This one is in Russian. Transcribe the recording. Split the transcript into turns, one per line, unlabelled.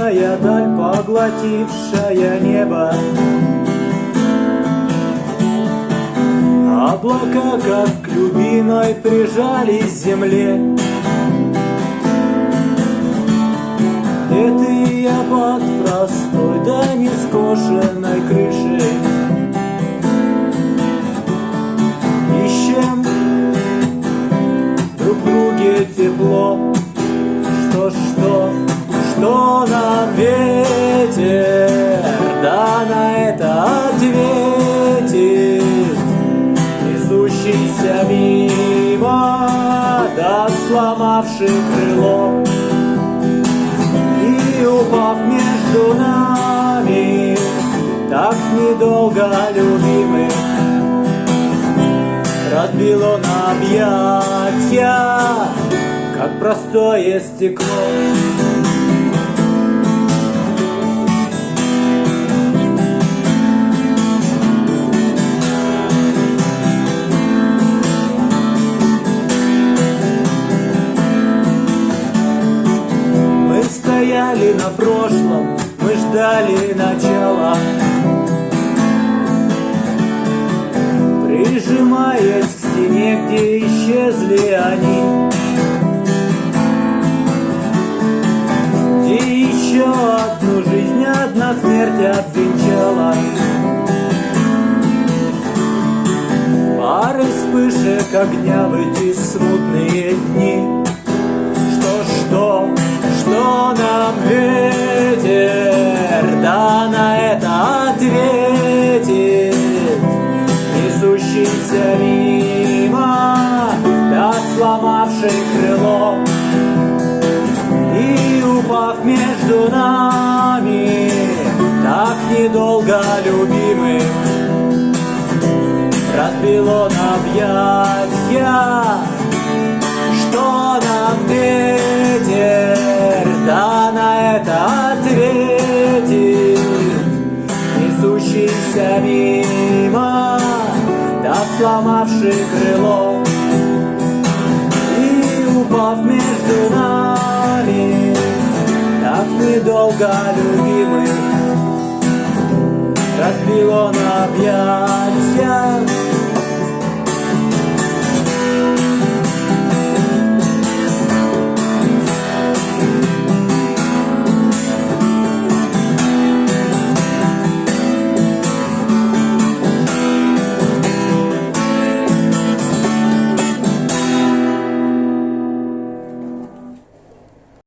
Черная даль, поглотившая небо. Облака, как к любимой, прижались к земле. Это и я под простой, да не скошенной крышей. Ищем друг в друге тепло. Что нам ветер, да на это ответит, несущийся мимо, да сломавший крыло. И упав между нами, так недолго любимый, разбил он объятья, как простое стекло. Мы стояли на прошлом, мы ждали начала, прижимаясь к стене, где исчезли они. Еще одну жизнь, одна смерть обвенчала. Пары вспышек огня в эти смутные дни. Что нам ветер, да на это ответит, несущийся мимо, да сломавший крыло. И упав между нами, так недолго любимый, разбил он объятья. Что нам ветер, да на это ответит, несущийся мимо, да сломавший крыло. И упав между нами, так недолго любимый, разбил он объятья.